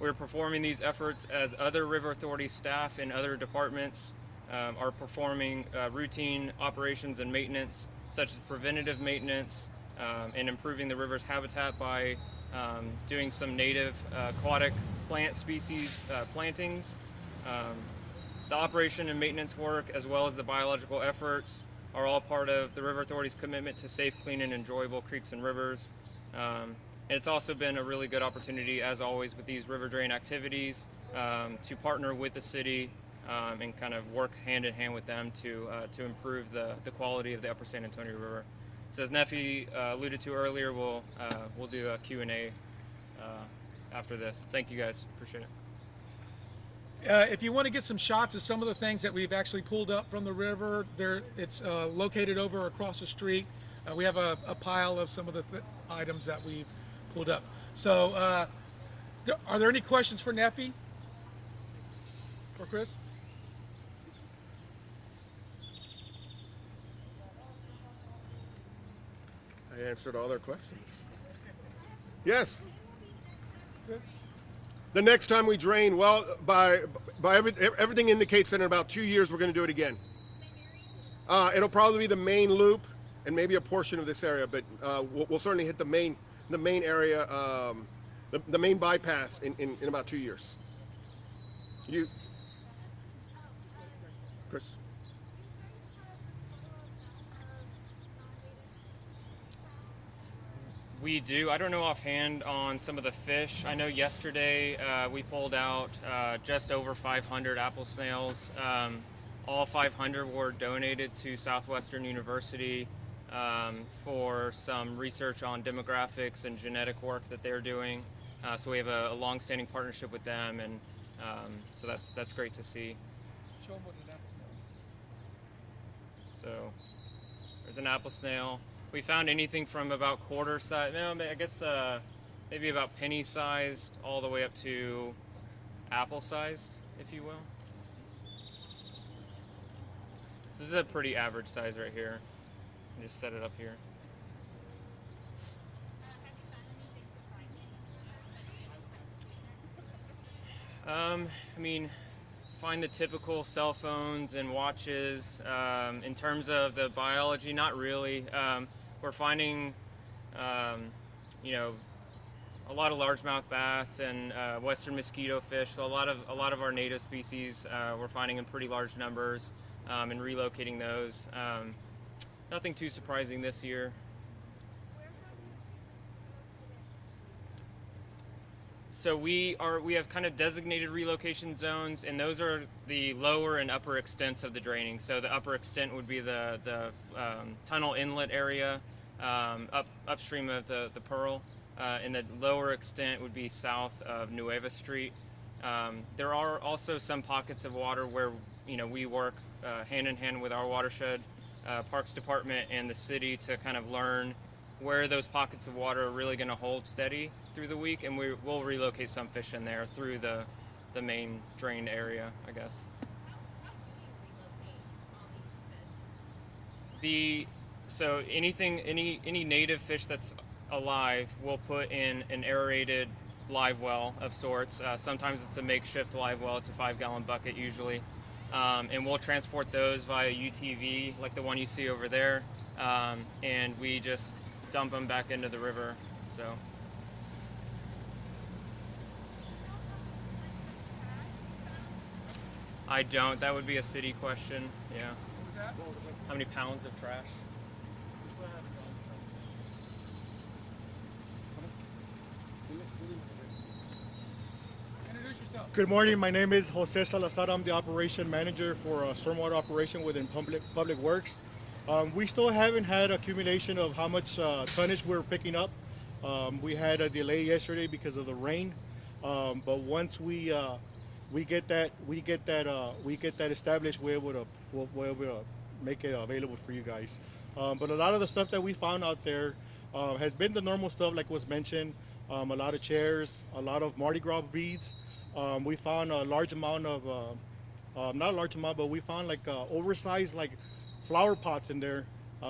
We're performing these efforts as other river authority staff in other departments are performing routine operations and maintenance, such as preventative maintenance and improving the river's habitat by doing some native aquatic plant species plantings. Um, the operation and maintenance work, as well as the biological efforts, are all part of the River Authority's commitment to safe, clean, and enjoyable creeks and rivers. And it's also been a really good opportunity, as always, with these river drain activities, to partner with the city and kind of work hand in hand with them to improve the quality of the Upper San Antonio River. So as Nefi alluded to earlier, we'll do a Q&A after this. Thank you guys, appreciate it. If you want to get some shots of some of the things that we've actually pulled up from the river, it's located over across the street. We have a pile of some of the items that we've pulled up. So are there any questions for Nefi or Chris? I answered all their questions. Yes. Chris? The next time we drain, well, everything indicates that in about 2 years we're going to do it again. It'll probably be the main loop and maybe a portion of this area, but we'll certainly hit the main area, the main bypass in about 2 years. You, Chris? We do. I don't know offhand on some of the fish. I know yesterday we pulled out just over 500 apple snails. All 500 were donated to Southwestern University for some research on demographics and genetic work that they're doing. So we have a long-standing partnership with them, and so that's great to see. Show them what an apple snail is. So there's an apple snail. We found anything from about quarter size, no, I guess maybe about penny sized all the way up to apple sized, if you will. So this is a pretty average size right here. Just set it up here. I mean, find the typical cell phones and watches. In terms of the biology, not really. We're finding, you know, a lot of largemouth bass and western mosquito fish. So a lot of our native species we're finding in pretty large numbers and relocating those. Nothing too surprising this year. So we have kind of designated relocation zones, and those are the lower and upper extents of the draining. So the upper extent would be the tunnel inlet area upstream of the Pearl, and the lower extent would be south of Nueva Street. There are also some pockets of water where we work hand in hand with our watershed Parks Department and the city to kind of learn where those pockets of water are really going to hold steady through the week, and we'll relocate some fish in there through the main drained area, I guess. So any native fish that's alive, we'll put in an aerated live well of sorts. Sometimes it's a makeshift live well. It's a 5-gallon bucket usually. And we'll transport those via UTV, like the one you see over there. And we just dump them back into the river. So. I don't. That would be a city question. Yeah. What was that? How many pounds of trash? Introduce yourself. Good morning. My name is Jose Salazar. I'm the operation manager for stormwater operation within Public Works. We still haven't had accumulation of how much tonnage we're picking up. We had a delay yesterday because of the rain, but once we get that established, we're able to make it available for you guys. But a lot of the stuff that we found out there has been the normal stuff, like was mentioned. A lot of chairs, a lot of Mardi Gras beads. We found a large amount of, not a large amount, but we found like oversized like flower pots in there.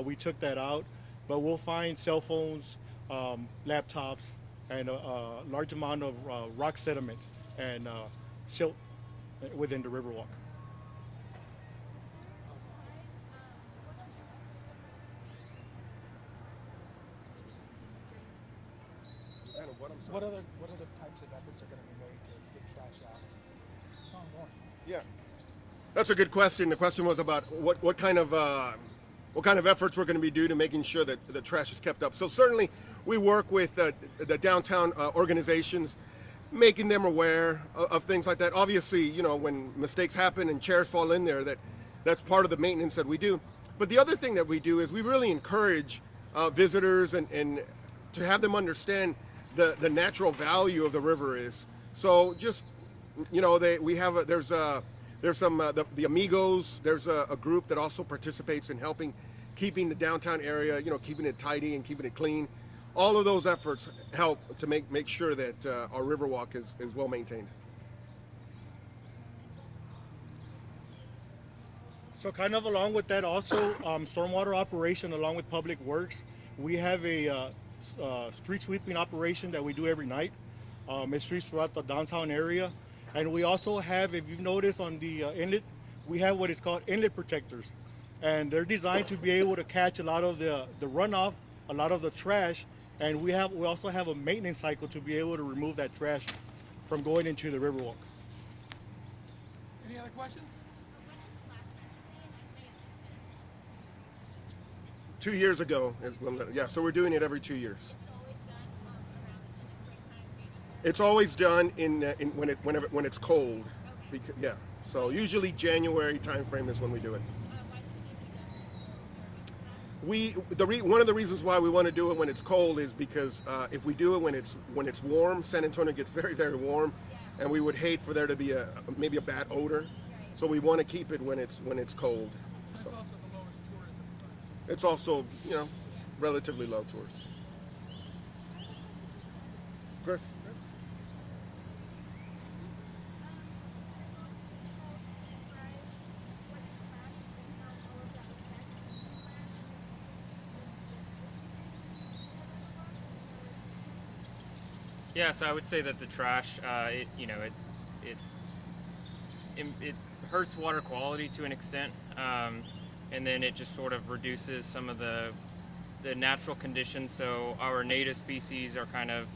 We took that out, but we'll find cell phones, laptops, and a large amount of rock sediment and silt within the Riverwalk. What other types of efforts are going to be made to get trash out? It's ongoing. Yeah, that's a good question. The question was about what kind of efforts we're going to be doing to making sure that the trash is kept up. So certainly, we work with the downtown organizations, making them aware of things like that. Obviously, you know, when mistakes happen and chairs fall in there, that's part of the maintenance that we do. But the other thing that we do is we really encourage visitors and to have them understand the natural value of the river is. So just, you know, there's some the Amigos. There's a group that also participates in helping keeping the downtown area, you know, keeping it tidy and keeping it clean. All of those efforts help to make sure that our Riverwalk is well maintained. So kind of along with that also, stormwater operation along with Public Works, we have a street sweeping operation that we do every night. It sweeps throughout the downtown area. And we also have, if you've noticed on the inlet, we have what is called inlet protectors. And they're designed to be able to catch a lot of the runoff, a lot of the trash. And we also have a maintenance cycle to be able to remove that trash from going into the Riverwalk. Any other questions? 2 years ago, yeah. So we're doing it every 2 years. It's always done when it's cold. Because, yeah. So usually January timeframe is when we do it. One of the reasons why we want to do it when it's cold is because if we do it when it's warm, San Antonio gets very, very warm, and we would hate for there to be maybe a bad odor. So we want to keep it when it's cold. That's also the lowest tourism time. It's also, you know, relatively low tourists. Chris? Yeah, so I would say that the trash, it hurts water quality to an extent, and then it just sort of reduces some of the natural conditions. So our native species are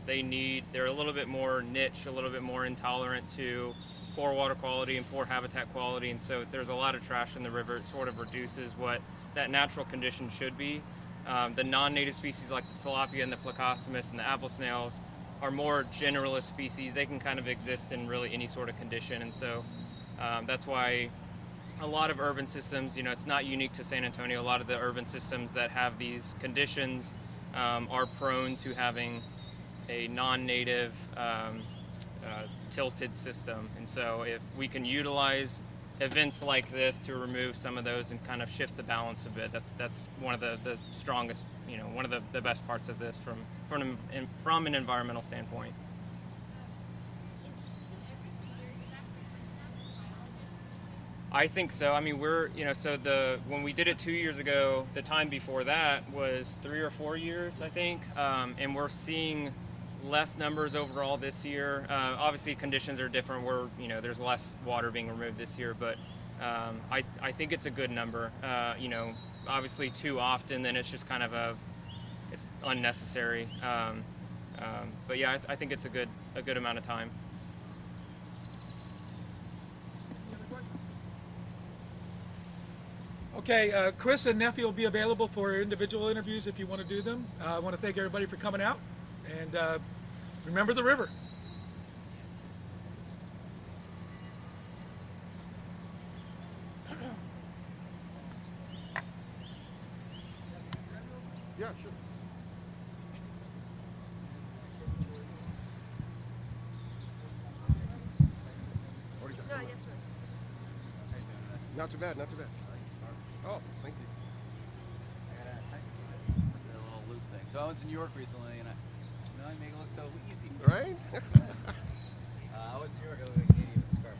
they're a little bit more niche, a little bit more intolerant to poor water quality and poor habitat quality, and so if there's a lot of trash in the river, it sort of reduces what that natural condition should be. The non-native species like the tilapia and the plecostomus and the apple snails are more generalist species. They can kind of exist in really any sort of condition, and so that's why a lot of urban systems, you know, it's not unique to San Antonio. A lot of the urban systems that have these conditions are prone to having a non-native tilted system, and so if we can utilize events like this to remove some of those and kind of shift the balance a bit, that's one of the strongest, you know, one of the best parts of this from an environmental standpoint. I think so. I mean, when we did it 2 years ago, the time before that was 3 or 4 years, I think, and we're seeing less numbers overall this year. Obviously, conditions are different. There's less water being removed this year, but I think it's a good number. Obviously, too often, then it's just kind of it's unnecessary. But yeah, I think it's a good amount of time. Okay, Chris and Nephi will be available for individual interviews if you want to do them. I want to thank everybody for coming out, and remember the river. Yeah, sure. Not too bad, not too bad. Oh, thank you. I did a little loop thing. So I went to New York recently, and I make it look so easy. Right? I went to New York. I gave you a scarf.